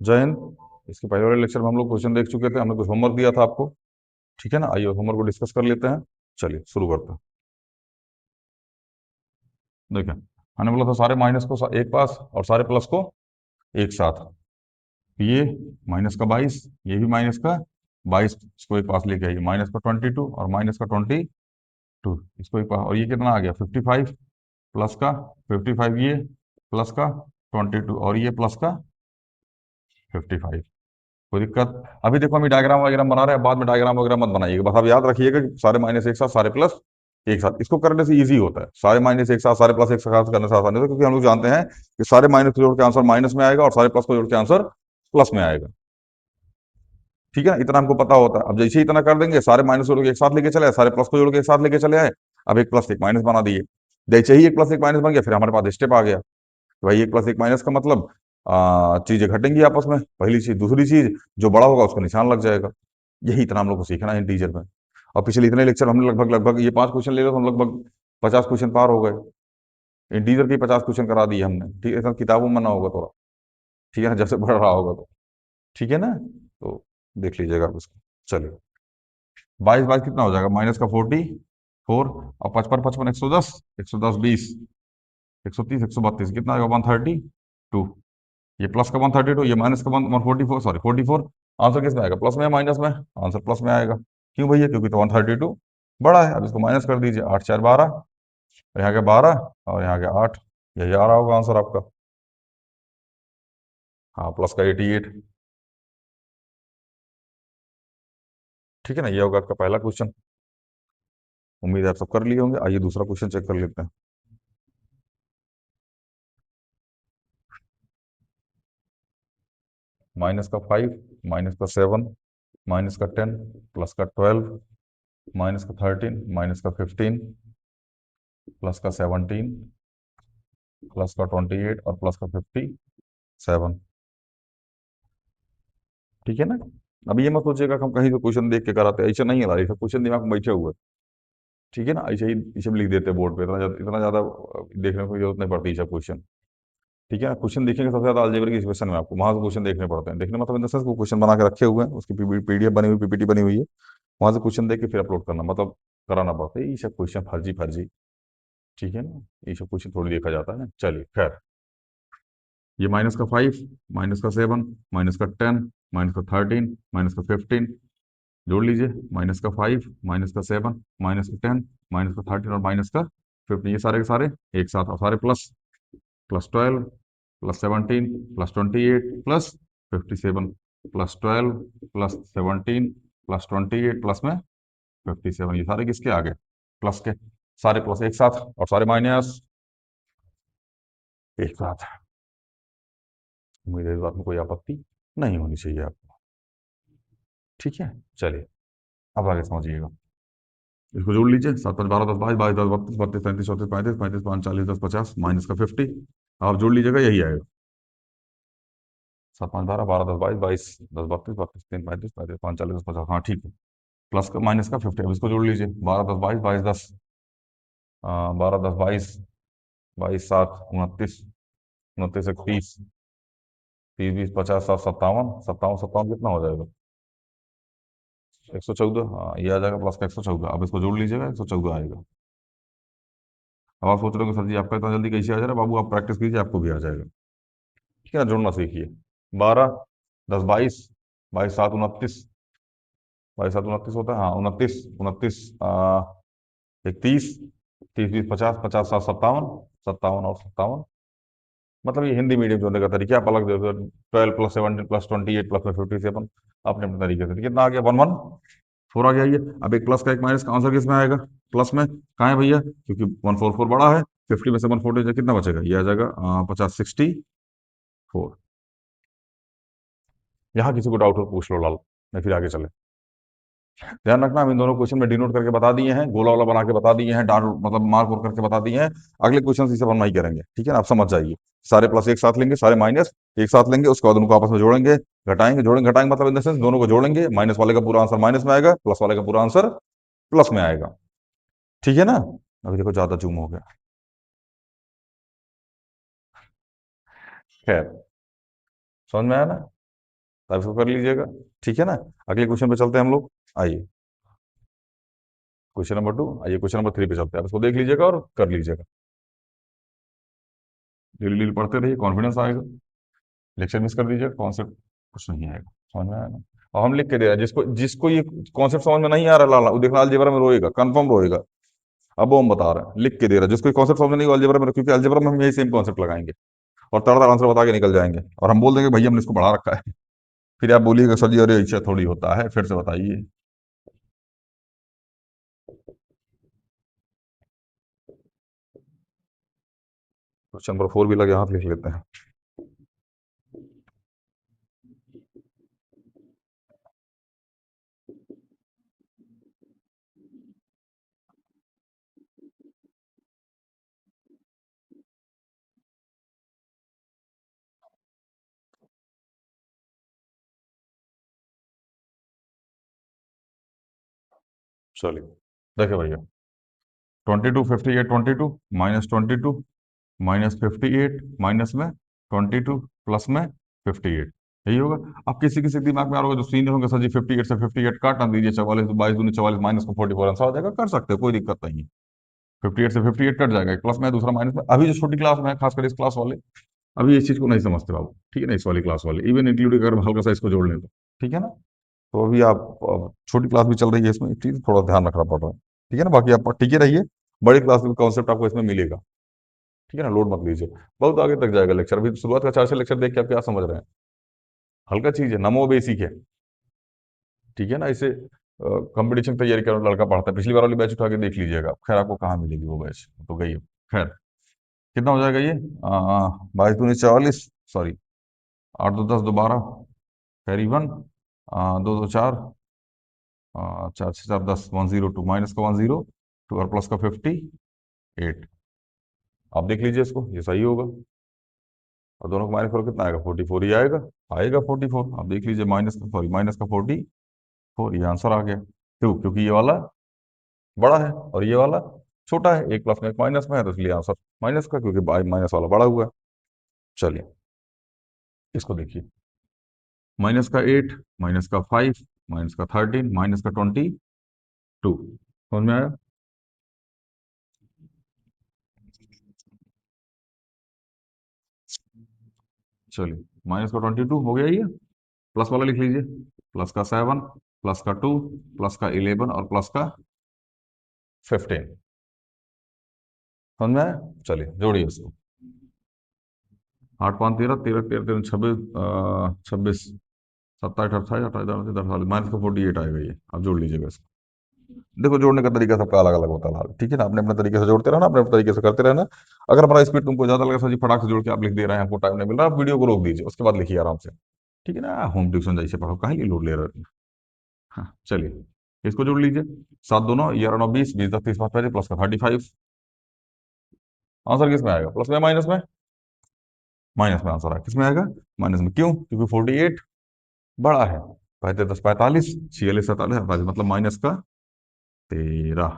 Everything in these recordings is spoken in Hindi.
जय हिंद। इसके पहले वाले लेक्चर में हम लोग क्वेश्चन देख चुके थे, हमने कुछ होमवर्क दिया था आपको। ठीक है ना, आइए होमवर्क को डिस्कस कर लेते हैं। चलिए शुरू करते हैं। देखिए, हमने बोला था सारे माइनस को एक पास और सारे प्लस को एक साथ। ये माइनस का 22, ये भी माइनस का 22, इसको एक पास लेके आइए। माइनस का 22 और माइनस का 22, इसको एक पास। और ये कितना आ गया 55, प्लस का 55, ये प्लस का 22 और ये प्लस का 55। कोई दिक्कत? अभी देखो हम डायग्राम वगैरह बना रहे हैं, बाद में डायग्राम वगैरह मत बनाइएगा, बस आप याद रखिएगा कि सारे माइनस एक साथ, सारे प्लस एक साथ। इसको करने से इजी होता है, सारे माइनस एक साथ सारे प्लस एक साथ करने से आसान होता है, क्योंकि हम लोग जानते हैं कि सारे माइनस को जोड़ के आंसर माइनस में आएगा और सारे प्लस को जोड़ के आंसर प्लस में आएगा। ठीक है ना, इतना हमको पता होता है। अब जैसे ही इतना कर देंगे, सारे माइनस को जोड़ के एक साथ लेके चले आए, सारे प्लस को जोड़ के एक साथ लेके चले आए। अब एक प्लस एक माइनस बना दिए। जैसे ही एक प्लस एक माइनस बन गया, फिर हमारे पास स्टेप आ गया कि भाई एक प्लस एक माइनस का मतलब चीजें घटेंगी आपस में। पहली चीज, दूसरी चीज, जो बड़ा होगा उसका निशान लग जाएगा। यही इतना हम लोग को सीखना है इंटीजर में। और पिछले इतने लेक्चर हमने लगभग लगभग ये 5 क्वेश्चन ले रहे, तो हम लगभग 50 क्वेश्चन पार हो गए। इंटीजर के 50 क्वेश्चन करा दिए हमने। ठीक है, सब किताबों में ना होगा थोड़ा। ठीक है ना, जब से पढ़ रहा होगा तो। ठीक है ना, तो देख लीजिएगा आप उसको। चलिए, 22 22 कितना हो जाएगा? माइनस का 44 और 55 55 110, 110 20, 130 132 कितना आएगा? 132। ये प्लस का 132, ये माइनस का 144, सॉरी 44। आंसर किस में आएगा? प्लस में या माइनस में? आंसर प्लस में आएगा। क्यों भैया? क्योंकि तो 132 बड़ा है। अब इसको माइनस कर दीजिए, 8 4 12, और यहाँ के 12 और यहाँ के 8। यही आ रहा होगा आंसर आपका। हाँ, प्लस का 88। ठीक है ना, ये होगा आपका पहला क्वेश्चन। उम्मीद है आप सब कर लिए होंगे। आइए दूसरा क्वेश्चन चेक कर लेते हैं। माइनस का 5, माइनस का 7, माइनस का 10, प्लस का 12, माइनस का 13, माइनस का 15, प्लस का 17, प्लस का 28 और प्लस का 57। ठीक है ना। अब ये मत सोचिएगा कि हम कहीं से क्वेश्चन देख के कराते हैं, ऐसा नहीं है, ऐसा क्वेश्चन दिमाग में बैठे हुए। ठीक है ना, ऐसे ही इसे भी लिख देते हैं बोर्ड पे। इतना ज्यादा देखने की जरूरत नहीं पड़ती सब क्वेश्चन। ठीक है ना, क्वेश्चन देखेंगे सबसे ज्यादा अलजेब्रा की इक्वेशन में, आपको वहां से क्वेश्चन देखने पड़ते हैं। देखने मतलब इन द सेंस वो क्वेश्चन बना के रखे हुए हैं, उसकी पीडीएफ बनी हुई, पीपीटी बनी हुई है। वहां से क्वेश्चन देख के फिर अपलोड करना, मतलब कराना पड़ता है। ये सब क्वेश्चन फर्जी फर्जी। ठीक है ना, ये सब क्वेश्चन थोड़ी देखा जाता है। चलिए खैर, ये माइनस का 5, माइनस का 7, माइनस का 10, माइनस का 13, माइनस का 15, जोड़ लीजिए। माइनस का 5, माइनस का 7, माइनस का 10, माइनस का 13 और माइनस का 15, ये सारे के सारे एक साथ, और सारे plus. Plus 12, plus 17, plus 28, plus 57, plus 12, plus 17, plus 28, plus में 57। ये सारे किसके आगे? प्लस के। सारे प्लस एक साथ और सारे माइनस एक साथ। उम्मीद है इस बात में कोई आपत्ति नहीं होनी चाहिए आपको। ठीक है, चलिए अब आगे समझिएगा। इसको जोड़ लीजिए। 7 5 12 10 22, 22 10 32, 32 33 34 35, 35 5 40 10 50, माइनस का 50। आप जोड़ लीजिएगा, यही आएगा। 7 5 12 12 10 22, 22 10 32, 32 3 35, 35 5 40 10 50। हाँ ठीक है। प्लस का माइनस का 50, अब इसको जोड़ लीजिए। 12 10 22, 22 10, 12 10 22, 22 7 29, 29 1 30, 30 20 50 7 57, 57 57 कितना हो जाएगा? 114। हाँ, ये आ जाएगा प्लस का 114। अब इसको जोड़ लीजिएगा, 114 आएगा। अब आप सोच रहे हो सर जी आपका इतना जल्दी कैसे आ जा रहा है? बाबू आप प्रैक्टिस कीजिए, आपको भी आ जाएगा। ठीक है ना, जोड़ना सीखिए। 12 10 22, 22 7 29, 22 7 29 होता है। हाँ, 29 29 31, 30 20 50, 50 7 57, 57 और 57। मतलब ये हिंदी मीडियम जोड़ने का तरीका आप अलग देखो। 12 प्लस 17 प्लस 28 प्लस में 57, अपने अपने तरीके से। कितना आ गया? 114 आ गया ये। अब एक प्लस का एक माइनस का आंसर किस में आएगा? प्लस में। कहाँ है भैया? क्योंकि 144 बड़ा है। 50 में से 140 कितना बचेगा? ये आ जाएगा 50 64। यहाँ किसी को डाउट हो पूछ लो लाल, मैं फिर आगे चले। ध्यान रखना, हम इन दोनों क्वेश्चन में डिनोट करके बता दिए हैं, गोला वाला बना के बता दिए हैं, डार मतलब मार्क और करके बता दिए हैं। अगले क्वेश्चन इसे बनना ही करेंगे। ठीक है ना, आप समझ जाइए। सारे प्लस एक साथ लेंगे, सारे माइनस एक साथ लेंगे, उसके बाद उनको आपस में जोड़ेंगे, घटाएंगे। जोड़ेंगे घटाएंगे मतलब इन द सेंस दोनों को जोड़ेंगे। माइनस वाले का पूरा आंसर माइनस में आएगा, प्लस वाले का पूरा आंसर प्लस में आएगा। ठीक है ना। अभी देखो ज्यादा जूम हो गया। खैर, समझ में आया ना? तो आप इसको कर लीजिएगा। ठीक है ना। अगले क्वेश्चन पे चलते हैं हम लोग। आइए क्वेश्चन नंबर 2, आइए क्वेश्चन नंबर 3 पे चलते हैं। आप इसको देख लीजिएगा और कर लीजिएगा। धीरे धीरे पढ़ते रहिए, कॉन्फिडेंस आएगा। लेक्चर मिस कर दीजिएगा, कॉन्सेप्ट कुछ नहीं आएगा, समझ में आया ना। और हम लिख के दे रहे हैं, जिसको जिसको ये कॉन्सेप्ट समझ में नहीं आ रहा लाला, वो देखना अलजेब्रा में रोएगा, कंफर्म रोएगा। अब वो हम बता रहे हैं, लिख के दे रहा है, जिसको कॉन्सेप्ट समझ में नहीं अलजेब्रा में, क्योंकि अलजेब्रा में हम यही सेम कॉन्सेप्ट लगाएंगे और तड़ातड़ आंसर बता के निकल जाएंगे, और हम बोल देंगे भैया हमने इसको बढ़ा रखा है। फिर आप बोलिएगा सर जी अरे ऐसा थोड़ी होता है, फिर से बताइए। क्वेश्चन नंबर 4 भी लगे हाथ, लिख लेते हैं। चलिए देखिए भैया, 22 58 22 -22 -58 माइनस में 22 प्लस में 58, यही होगा। अब किसी किसी दिमाग में आ रहा होगा जो सीनियर होंगे, सर जी 58 से 58 काट ना दीजिए, 44 22 दूनी 44 माइनस को 44 आंसर आ जाएगा, कर सकते हो, कोई दिक्कत नहीं है। 58 से 58 कट जाएगा, एक प्लस में दूसरा माइनस में। अभी जो छोटी क्लास में है, खासकर इस क्लास वाले, अभी इस चीज को नहीं समझते बाबू, ठीक है ना। इस वाली क्लास वाले इवन इंक्लूडिंग अगर हल्का सा इसको जोड़ लें तो, ठीक है ना। तो अभी आप छोटी क्लास भी चल रही है, इसमें एक चीज थोड़ा ध्यान रखना पड़ रहा है, ठीक है ना। बाकी आप टिके रहिए, बड़ी क्लास में कॉन्सेप्ट आपको इसमें मिलेगा, ठीक है ना। लोड मत लीजिए, बहुत आगे तक जाएगा लेक्चर। अभी तो शुरुआत का 4 6 लेक्चर देख के आप क्या समझ रहे हैं, हल्का चीज है, नमो बेसिक है, ठीक है ना। इसे कंपटीशन की तैयारी करने वाला लड़का पढ़ता है, पिछली बार वाली बैच उठा के देख लीजिएगा, खैर आपको कहाँ मिलेगी वो बैच, तो गई अब। खैर कितना हो जाएगा ये, 22 दूनी 44, सॉरी 8 2 10 2 12, कैरी 1, 2 2 4, 4 6 4 10, 102 माइनस का 102 और प्लस का 58। आप देख लीजिए इसको, ये सही होगा। और दोनों को माइनस करो कितना आएगा, 44 ही आएगा। आएगा 44, आप देख लीजिए, माइनस का सॉरी माइनस का 44, ये आंसर आ गया। क्यों, क्योंकि ये वाला बड़ा है और ये वाला छोटा है, एक प्लस में एक माइनस में है, तो इसलिए आंसर माइनस का, क्योंकि माइनस वाला बड़ा हुआ है। चलिए इसको देखिए, -8 -5 -13 -22, समझ में आया। चलिए -22 हो गया ये, प्लस वाला लिख लीजिए, प्लस का 7 प्लस का 2 प्लस का 11 और प्लस का 15, समझ में आया। चलिए जोड़िए इसको, 8 5 13 13 13 13 26, 26 27 28 28 28 माइनस का 48 आएगा ये। आप जोड़ लीजिएगा इसको। देखो जोड़ने का तरीका सबका अलग अलग होता है लाल, ठीक है ना। अपने अपने तरीके से जोड़ते रहना, अपने अपने तरीके से करते रहना। अगर हमारा स्पीड तुमको ज्यादा लगे, सर जी फटाक से जोड़ के आप लिख दे रहे हैं, हमको टाइम नहीं मिल रहा, आप वीडियो को रोक दीजिए, उसके बाद लिखिए आराम से, ठीक है ना। होम ट्यूशन जैसे पढ़ो, कहीं लोड ले रहे हो। हाँ चलिए इसको जोड़ लीजिए, 7 2 9 11 9 20 20 10 30 5 25 प्लस का 35। आंसर किस में आएगा, प्लस में माइनस में, माइनस में आंसर आएगा, किस में आएगा, माइनस में। क्यों, क्योंकि 48 बड़ा है, 35 10 45 46 47 48, मतलब माइनस का 13।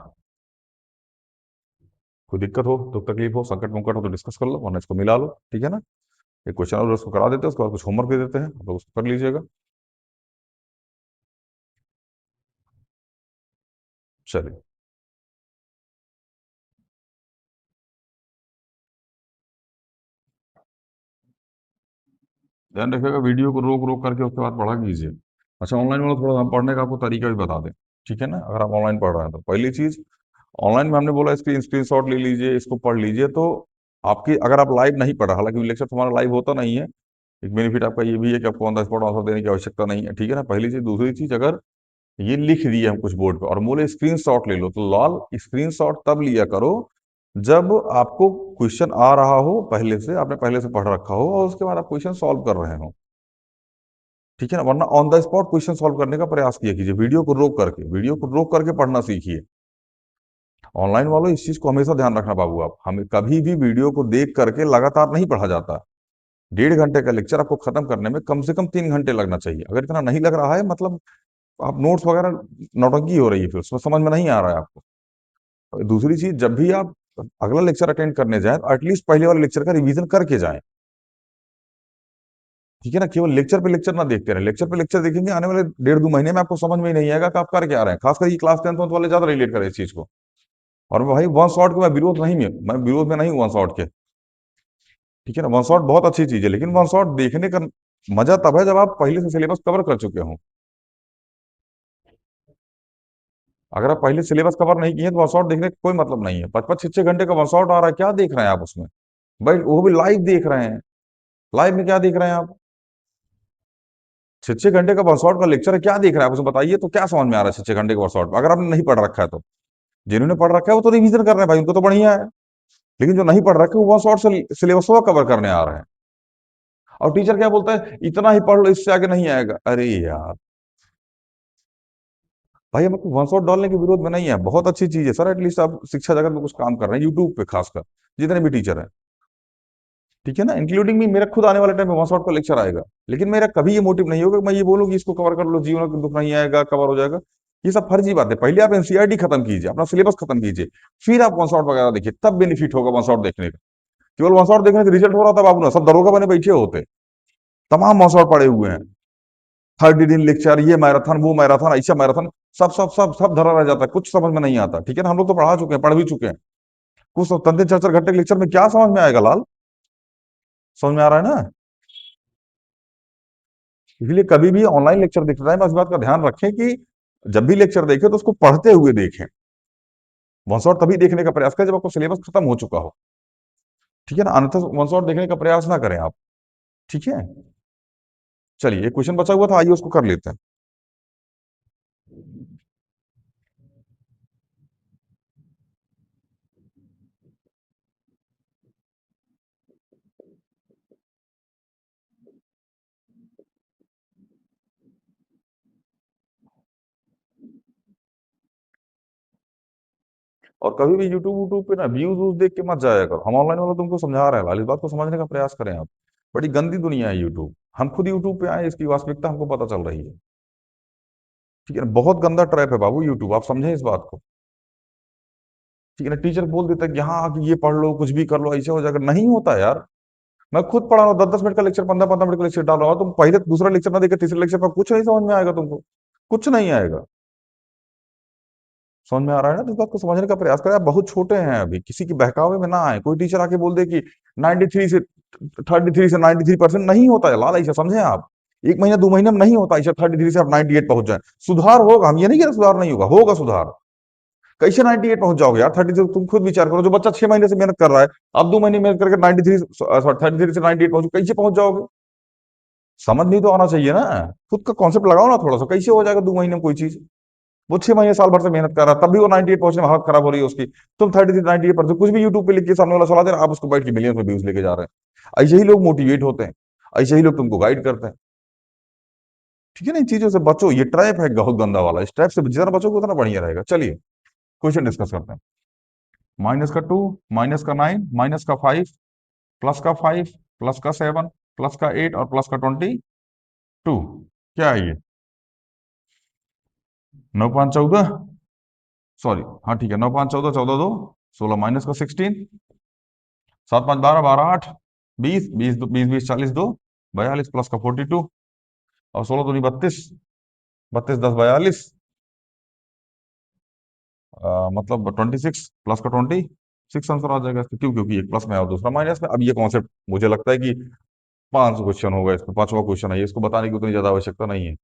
कोई दिक्कत हो, दुख तकलीफ हो, संकट मुंकट हो तो डिस्कस कर लो, वरना इसको मिला लो, ठीक है ना। एक क्वेश्चन और उसको करा देते हैं, उसके बाद कुछ होमवर्क दे देते हैं, आप लोग उसको कर लीजिएगा। चलिए ध्यान रखिएगा, वीडियो को रोक रोक करके उसके बाद पढ़ा कीजिए। अच्छा ऑनलाइन वाला थोड़ा हम पढ़ने का आपको तरीका भी बता दें, ठीक है ना। अगर आप ऑनलाइन पढ़ रहे हैं तो पहली चीज, ऑनलाइन में हमने बोला स्क्रीन शॉट ले लीजिए, इसको पढ़ लीजिए, तो आपकी अगर आप लाइव नहीं पढ़ रहे, हालांकि लेक्चर तुम्हारा लाइव होता नहीं है, एक बेनिफिट आपका ये भी है कि आपको ऑन द स्पॉट आंसर देने की आवश्यकता नहीं है, ठीक है ना। पहली चीज, दूसरी चीज, अगर ये लिख दिए हम कुछ बोर्ड पे और बोले स्क्रीन शॉट ले लो, तो लाल स्क्रीन शॉट तब लिया करो जब आपको क्वेश्चन आ रहा हो, पहले से आपने पहले से पढ़ रखा हो और उसके बाद आप क्वेश्चन सॉल्व कर रहे हो, ठीक है ना। वरना on the spot question solve करने का प्रयास किया कीजिए, वीडियो को रोक करके पढ़ना सीखिए। ऑनलाइन वालों इस चीज को हमेशा ध्यान रखना बाबू, आप हमें कभी भी वीडियो को देख करके लगातार नहीं पढ़ा जाता। 1.5 घंटे का लेक्चर आपको खत्म करने में कम से कम 3 घंटे लगना चाहिए। अगर इतना नहीं लग रहा है, मतलब आप नोट्स वगैरह नौटंकी हो रही है, फिर उसमें समझ में नहीं आ रहा है आपको। और दूसरी चीज, जब भी आप अगला लेक्चर अटेंड करने जाएं तो एटलीस्ट पहले वाले लेक्चर का रिवीजन करके जाएं। ठीक है ना, केवल लेक्चर पे लेक्चर ना देखते रहे। लेक्चर पे लेक्चर देखेंगे आने वाले 1.5-2 महीने में आपको समझ में ही नहीं आएगा कि आप कर क्या रहे हैं। खासकर ये क्लास 10th वाले ज्यादा रिलेट करें इस चीज को। और भाई वन शॉट के मैं विरोध में नहीं हूँ वन शॉट के। ठीक है ना, वन शॉट बहुत अच्छी चीज है, लेकिन वन शॉट देखने का मजा तब है जब आप पहले से सिलेबस कवर कर चुके हो। अगर आप पहले सिलेबस कवर नहीं किए तो वन शॉट देखने का कोई मतलब नहीं है। 5-5 6-6 घंटे का वन शॉट आ रहा है, क्या देख रहे हैं आप उसमें? भाई वो भी लाइव देख रहे हैं। लाइव में क्या देख रहे हैं आप? 6-6 घंटे का वर्कआउट का लेक्चर है, क्या देख रहा है आप उसे बताइए तो क्या समझ में आ रहा है 6-6 घंटे का वर्कआउट? अगर आपने नहीं पढ़ रखा है तो। जिन्होंने पढ़ रखा है वो तो रिवीजन कर रहे हैं भाई, उनको तो बढ़िया है। लेकिन जो नहीं पढ़ रखे वो वर्कआउट से सिलेबस को कवर करने आ रहे हैं। और टीचर क्या बोलता है, इतना ही पढ़ लो इससे आगे नहीं आएगा। अरे यार, भाई हमको वन शॉट डालने के विरोध में नहीं है, बहुत अच्छी चीज है सर। एटलीस्ट आप शिक्षा जगत में कुछ काम कर रहे हैं यूट्यूब पे, खासकर जितने भी टीचर हैं। ठीक है ना, इंक्लूडिंग भी मेरा खुद आने वाले टाइम में वन शॉट का लेक्चर आएगा। लेकिन मेरा कभी ये मोटिव नहीं होगा कि मैं ये बोलूँ कि इसको कवर कर लो, जीवन का दुख नहीं आएगा, कवर हो जाएगा। ये सब फर्जी बात है। पहले आप एनसीईआरटी खत्म कीजिए, अपना सिलेबस खत्म कीजिए, फिर आप वन शॉट वगैरह देखिए, तब बेनिफिट होगा वन शॉट देखने का। केवल वन शॉट देखने से रिजल्ट हो रहा था बाबू ना, सब दरोगा बने बैठे होते। तमाम वन शॉट पड़े हुए हैं। 30 दिन लेक्चर, ये मैराथन वो मैराथन ऐसा मैराथन, सब धरा रह जाता है, कुछ समझ में नहीं आता। ठीक है ना, हम लोग तो पढ़ा चुके हैं, पढ़ भी चुके हैं। कुछ तो 3-3 4-4 घंटे के लेक्चर में क्या समझ में आएगा लाल? समझ में आ रहा है ना? इसलिए कभी भी ऑनलाइन लेक्चर देखते टाइम इस बात का ध्यान रखें कि जब भी लेक्चर देखें तो उसको पढ़ते हुए देखें। वन शॉट तभी देखने का प्रयास करें जब आपको सिलेबस खत्म हो चुका हो। ठीक है ना, अन्यथा वन शॉट देखने का प्रयास ना करें आप। ठीक है, चलिए एक क्वेश्चन बचा हुआ था, आइए उसको कर लेते हैं। और कभी भी यूट्यूब यूट्यूब पे ना व्यूज व्यूज देख के मत जाया करो। हम ऑनलाइन वाला तुमको समझा रहे हैं लाल, इस बात को समझने का प्रयास करें आप। बड़ी गंदी दुनिया है यूट्यूब। हम खुद यूट्यूब पे आए, इसकी वास्तविकता हमको पता चल रही है। ठीक है ना, बहुत गंदा ट्रैप है बाबू यूट्यूब, आप समझें इस बात को। ठीक है ना, टीचर बोल देता है कि हाँ कि ये पढ़ लो, कुछ भी कर लो, ऐसे हो जाएगा। नहीं होता यार। मैं खुद पढ़ा रहा हूँ, 10-10 मिनट का लेक्चर, 15-15 मिनट का लेक्चर डाल रहा हूँ। तुम पहले दूसरा लेक्चर ना देकर तीसरे लेक्चर पर कुछ नहीं समझ में आएगा तुमको। कुछ नहीं आएगा। समझ में आ रहा है ना? तो इस बात को समझने का प्रयास करें। आप बहुत छोटे हैं अभी, किसी की बहकावे में ना आए। कोई टीचर आके बोल दे कि 93 से 33 से 93% नहीं होता है लाल, ऐसा समझे आप। 1 महीना 2 महीने में नहीं होता ऐसा 33 से आप 98 पहुंच जाए। सुधार होगा, हम ये नहीं कह रहे सुधार नहीं होगा, होगा सुधार। कैसे 98 पहुंच जाओगे यार? 30 तुम खुद विचार करो, जो बच्चा 6 महीने से मेहनत कर रहा है, आप 2 महीने मेहनत करके 93 सॉरी 33 से 98 पहुंच, कैसे पहुंच जाओगे? समझ नहीं तो आना चाहिए ना। खुद का कॉन्सेप्ट लगाओ ना थोड़ा सा, कैसे हो जाएगा 2 महीने में कोई चीज? वो 6 महीने साल भर से मेहनत कर रहा है, तब भी वो 98 पहुंचने में हालत खराब हो रही है उसकी। तुम 33 98% कुछ भी यूट्यूब पे लिख के सामने वाला चला दे रहा, आप उसको बैठ के मिलियन में व्यूज लेके जा रहे हैं। ऐसे ही लोग मोटिवेट होते हैं, ऐसे ही लोग तुमको गाइड करते हैं। ठीक है ना, इन चीजों से बचो, ये ट्रैप है बहुत गंदा वाला। इस ट्रैप से जितना बचोगे उतना बढ़िया रहेगा। चलिए क्वेश्चन डिस्कस करते हैं। -2, -9, -5, +5, +7, +8 और +22। क्या है ये? 9 5 14, सॉरी हाँ ठीक है, 9 5 14, 14 2, 16, -16, 7 5 12, 12 8, 20, 20 20 20 40 2, 42 +42 और 16 दूनी 32, 32 10 42, मतलब 26 +20, 6 आंसर आ जाएगा इसका। क्यों? क्योंकि एक प्लस में है और दूसरा माइनस में। अब ये कॉन्सेप्ट मुझे लगता है कि 500 क्वेश्चन होगा इसमें, 5वां क्वेश्चन है ये, इसको बताने की उतनी ज्यादा आवश्यकता नहीं है।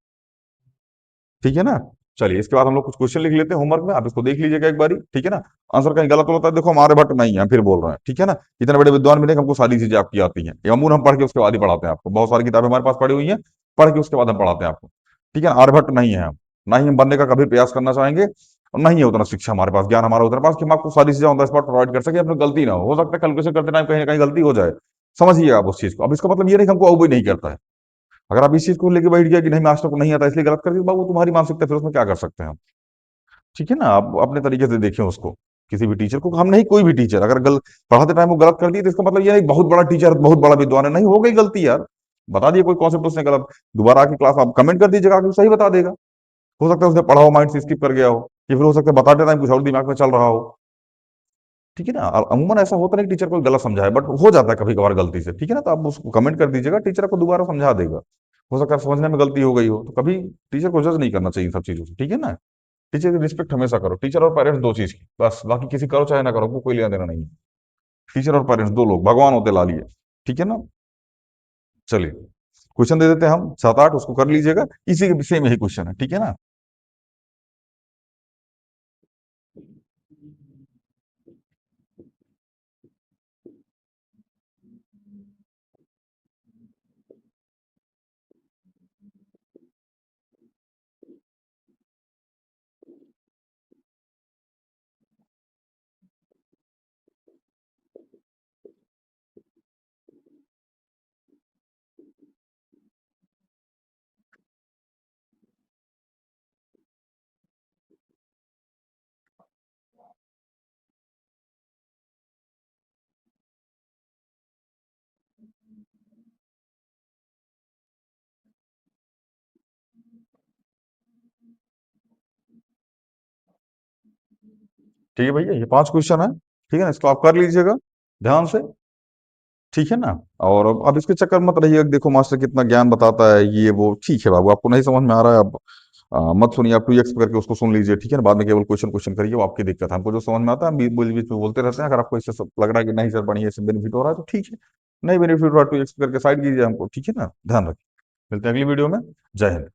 ठीक है ना, चलिए इसके बाद हम लोग कुछ क्वेश्चन लिख लेते हैं होमवर्क में, आप इसको देख लीजिएगा एक बारी। ठीक है ना, आंसर कहीं गलत होता है देखो, हमारे भट्ट नहीं है, हम फिर बोल रहे हैं। ठीक है ना, इतने बड़े विद्वान मिले कि हमको सारी चीजें आपकी आती हैं। ये अमूल हम पढ़ के उसके बाद ही पढ़ाते हैं आपको। बहुत सारी किताबें हमारे पास पढ़ी हुई हैं, पढ़ के उसके बाद हम पढ़ाते हैं आपको। ठीक है ना, आर्यभट्ट नहीं है हम, ना ही हम बनने का कभी प्रयास करना चाहेंगे, और नहीं है उतना शिक्षा हमारे पास, ज्ञान हमारा उतना पास कि हम आपको सारी चीजें ऑन द स्पॉट प्रोवाइड कर सके, अपनी गलती ना हो सकता है कैलकुलेशन करते टाइम कहीं ना कहीं गलती हो जाए। समझिए आप उस चीज को। अब इसका मतलब ये नहीं कि हमको अवॉइड नहीं करता है। अगर आप इस चीज को लेके बैठ गया कि नहीं मास्टर को नहीं आता इसलिए गलत कर दिया, बाबू तुम्हारी मानसिकता, फिर उसमें क्या कर सकते हैं हम। ठीक है ना, आप अपने तरीके से देखें उसको। किसी भी टीचर को, हम नहीं कोई भी टीचर अगर पढ़ाते टाइम वो गलत कर दिए तो इसका मतलब ये है बहुत बड़ा टीचर, बहुत बड़ा विद्वान है। नहीं, हो गई गलती यार, बता दिए कोई कॉन्सेप्ट उसने गलत, दोबारा आके क्लास आप कमेंट कर दीजिएगा, आके सही बता देगा। हो सकता है उसने पढ़ा हो, माइंड से स्किप कर गया हो, या फिर हो सकता है बताते टाइम कुछ और दिमाग में चल रहा हो। ठीक है ना। अमूमन ऐसा होता नहीं टीचर को गलत समझाए, बट हो जाता है कभी कभार गलती से, ठीक है ना। तो आप उसको कमेंट कर दीजिएगा, टीचर को दोबारा समझा देगा। हो सकता है समझने में गलती हो गई हो, तो कभी टीचर को जज नहीं करना चाहिए इन सब चीजों से, ठीक है ना। टीचर की रिस्पेक्ट हमेशा करो, टीचर और पेरेंट्स दो चीज की बस, बाकी किसी करो चाहे ना करो, को कोई लेना देना नहीं है। टीचर और पेरेंट्स दो लोग भगवान होते ला लिए, ठीक है ना। चलिए क्वेश्चन दे देते हैं हम 7-8, उसको कर लीजिएगा, इसी के विषय में ही क्वेश्चन है, ठीक है ना। ठीक है भैया, ये 5 क्वेश्चन है, ठीक है ना, इसको आप कर लीजिएगा ध्यान से, ठीक है ना। और अब इसके चक्कर मत रहिए कि देखो मास्टर कितना ज्ञान बताता है ये वो, ठीक है बाबू, आपको नहीं समझ में आ रहा है, अब मत सुनिए, आप 2x करके उसको सुन लीजिए, ठीक है ना। बाद में केवल क्वेश्चन क्वेश्चन करिए, वो आपकी दिक्कत है, हमको जो समझ में आता है हम बीच बीच में बोलते रहते हैं। अगर आपको इससे लग रहा है कि नहीं सर बढ़िया, इससे बेनिफिट हो रहा है तो ठीक है, नहीं बेनिफिट हो रहा है 2x करके साइड कीजिए हमको, ठीक है ना। ध्यान रखिए, मिलते हैं अगली वीडियो में। जय हिंद।